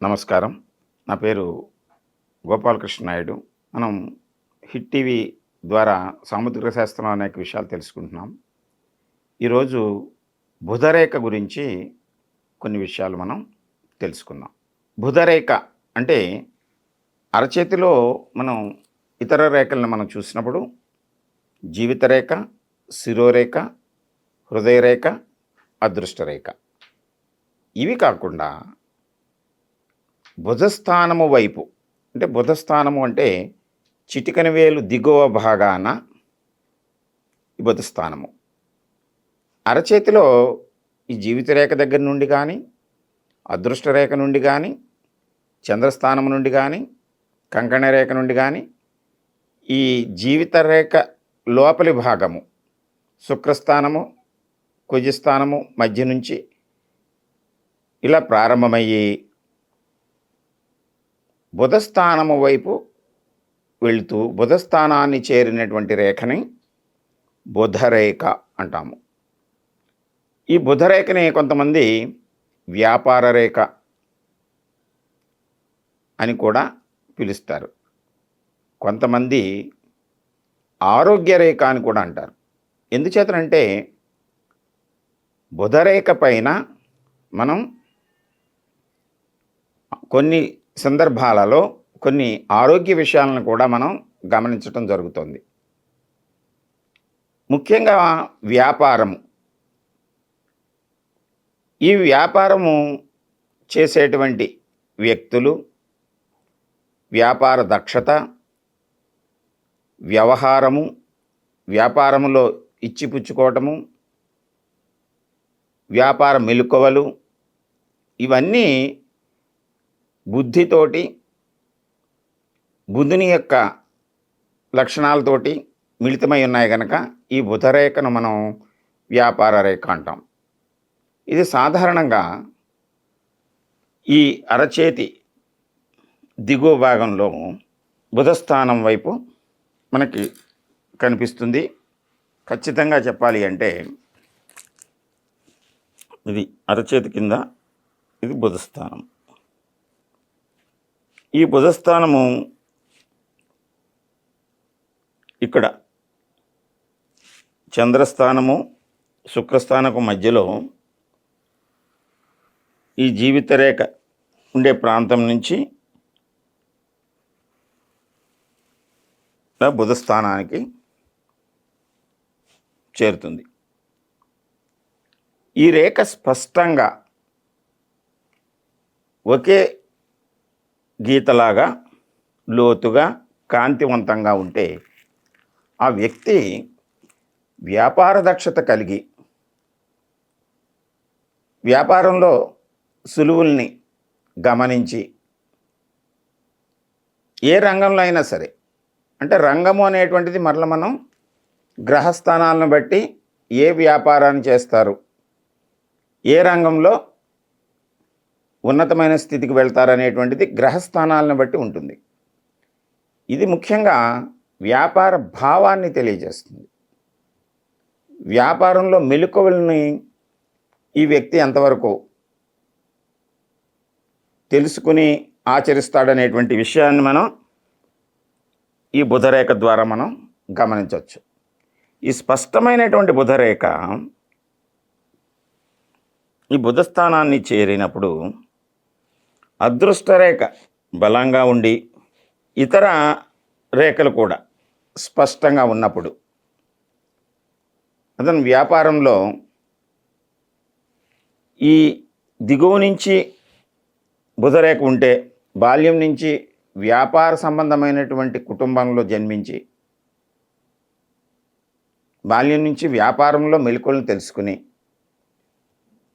నమస్కారం. నా పేరు గోపాలకృష్ణ నాయుడు. మనం హిట్ టీవీ ద్వారా సాముద్రిక శాస్త్రం అనేక విషయాలు తెలుసుకుంటున్నాం. ఈరోజు బుధరేఖ గురించి కొన్ని విషయాలు మనం తెలుసుకుందాం. బుధరేఖ అంటే అరచేతిలో మనం ఇతర రేఖలను మనం చూసినప్పుడు జీవిత రేఖ, శిరోరేఖ, హృదయరేఖ, అదృష్టరేఖ. ఇవి కాకుండా భుజస్థానము వైపు అంటే బుధస్థానము అంటే చిటికెన వేలు దిగువ భాగాన ఈ బుధస్థానము. అరచేతిలో ఈ జీవిత రేఖ దగ్గర నుండి కానీ, అదృష్టరేఖ నుండి కానీ, చంద్రస్థానము నుండి కానీ, కంకణ రేఖ నుండి కానీ, ఈ జీవిత రేఖ లోపలి భాగము శుక్రస్థానము, కుజస్థానము మధ్య నుంచి ఇలా ప్రారంభమయ్యి బుధస్థానము వైపు వెళుతూ బుధస్థానాన్ని చేరినటువంటి రేఖని బుధరేఖ అంటాము. ఈ బుధరేఖని కొంతమంది వ్యాపార రేఖ అని కూడా పిలుస్తారు. కొంతమంది ఆరోగ్య రేఖ అని కూడా అంటారు. ఎందుచేతనంటే బుధరేఖ పైన మనం కొన్ని సందర్భాలలో కొన్ని ఆరోగ్య విషయాలను కూడా మనం గమనించటం జరుగుతుంది. ముఖ్యంగా వ్యాపారము. ఈ వ్యాపారము చేసేటువంటి వ్యక్తులు వ్యాపార దక్షత, వ్యవహారము, వ్యాపారములో ఇచ్చిపుచ్చుకోవటము, వ్యాపార మెలకువలు ఇవన్నీ బుద్ధితోటి, బుధుని యొక్క లక్షణాలతోటి మిళితమై ఉన్నాయి కనుక ఈ బుధరేఖను మనం వ్యాపార రేఖ అంటాం. ఇది సాధారణంగా ఈ అరచేతి దిగువ భాగంలో బుధస్థానం వైపు మనకి కనిపిస్తుంది. ఖచ్చితంగా చెప్పాలి అంటే ఇది అరచేతి కింద, ఇది బుధస్థానం. ఈ బుధస్థానము ఇక్కడ చంద్రస్థానము, శుక్రస్థానకు మధ్యలో ఈ జీవిత రేఖ ఉండే ప్రాంతం నుంచి బుధస్థానానికి చేరుతుంది. ఈ రేఖ స్పష్టంగా ఒకే గీతలాగా లోతుగా కాంతివంతంగా ఉంటే ఆ వ్యక్తి వ్యాపార దక్షత కలిగి వ్యాపారంలో సులువుల్ని గమనించి ఏ రంగంలో అయినా సరే, అంటే రంగము అనేటువంటిది మరల మనం గ్రహస్థానాలను బట్టి ఏ వ్యాపారాన్ని చేస్తారు, ఏ రంగంలో ఉన్నతమైన స్థితికి వెళ్తారనేటువంటిది గ్రహస్థానాలను బట్టి ఉంటుంది. ఇది ముఖ్యంగా వ్యాపార భావాన్ని తెలియజేస్తుంది. వ్యాపారంలో మెలకువల్ని ఈ వ్యక్తి ఎంతవరకు తెలుసుకుని ఆచరిస్తాడనేటువంటి విషయాన్ని మనం ఈ బుధరేఖ ద్వారా మనం గమనించవచ్చు. ఈ స్పష్టమైనటువంటి బుధరేఖ ఈ బుధస్థానాన్ని చేరినప్పుడు అదృష్టరేఖ బలంగా ఉండి ఇతర రేఖలు కూడా స్పష్టంగా ఉన్నప్పుడు అతను వ్యాపారంలో ఈ దిగువ నుంచి బుధరేఖ ఉంటే బాల్యం నుంచి వ్యాపార సంబంధమైనటువంటి కుటుంబంలో జన్మించి బాల్యం నుంచి వ్యాపారంలో మెలకువలను తెలుసుకుని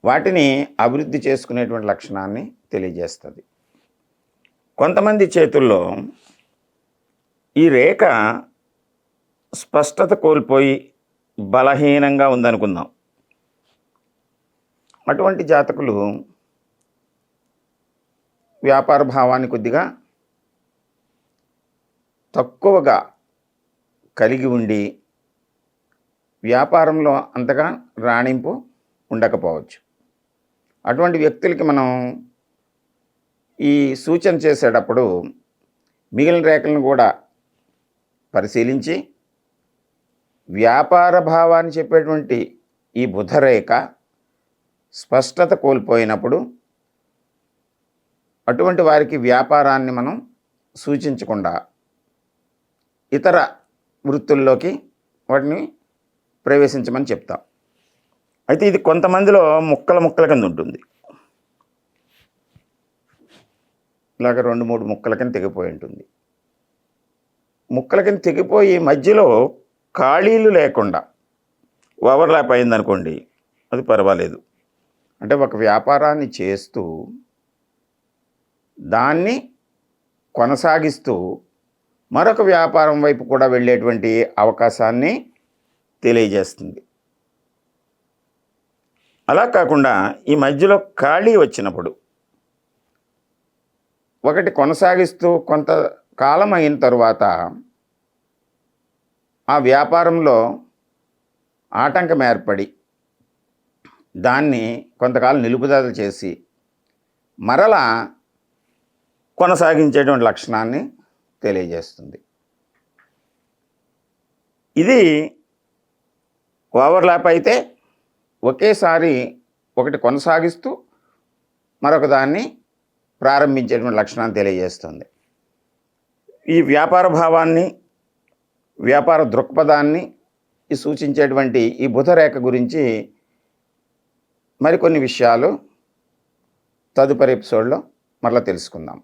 వాటిని అభివృద్ధి చేసుకునేటువంటి లక్షణాన్ని తెలియజేస్తుంది. కొంతమంది చేతుల్లో ఈ రేఖ స్పష్టత కోల్పోయి బలహీనంగా ఉందనుకుందాం. అటువంటి జాతకులు వ్యాపార భావాన్ని కొద్దిగా తక్కువగా కలిగి ఉండి వ్యాపారంలో అంతగా రాణింపు ఉండకపోవచ్చు. అటువంటి వ్యక్తులకి మనం ఈ సూచన చేసేటప్పుడు మిగిలిన రేఖలను కూడా పరిశీలించి వ్యాపార భావాన్ని చెప్పేటువంటి ఈ బుధరేఖ స్పష్టత కోల్పోయినప్పుడు అటువంటి వారికి వ్యాపారాన్ని మనం సూచించకుండా ఇతర వృత్తుల్లోకి వాటిని ప్రవేశించమని చెప్తాం. అయితే ఇది కొంతమందిలో ముక్కల కింద ఉంటుంది. ఇలాగ 2-3 ముక్కల కింద తెగిపోయి ఉంటుంది. ముక్కల కింద తెగిపోయి మధ్యలో ఖాళీలు లేకుండా ఓవర్లాప్ అయిందనుకోండి, అది పర్వాలేదు. అంటే ఒక వ్యాపారాన్ని చేస్తూ దాన్ని కొనసాగిస్తూ మరొక వ్యాపారం వైపు కూడా వెళ్ళేటువంటి అవకాశాన్ని తెలియజేస్తుంది. అలా కాకుండా ఈ మధ్యలో ఖాళీ వచ్చినప్పుడు ఒకటి కొనసాగిస్తూ కొంతకాలం అయిన తరువాత ఆ వ్యాపారంలో ఆటంకం ఏర్పడి దాన్ని కొంతకాలం నిలుపుదల చేసి మరలా కొనసాగించేటువంటి లక్షణాన్ని తెలియజేస్తుంది. ఇది ఓవర్లాప్ అయితే ఒకేసారి ఒకటి కొనసాగిస్తూ మరొక దాన్ని ప్రారంభించేటువంటి లక్షణాన్ని తెలియజేస్తుంది. ఈ వ్యాపార భావాన్ని, వ్యాపార దృక్పథాన్ని సూచించేటువంటి ఈ బుధరేఖ గురించి మరికొన్ని విషయాలు తదుపరి ఎపిసోడ్లో మరలా తెలుసుకుందాం.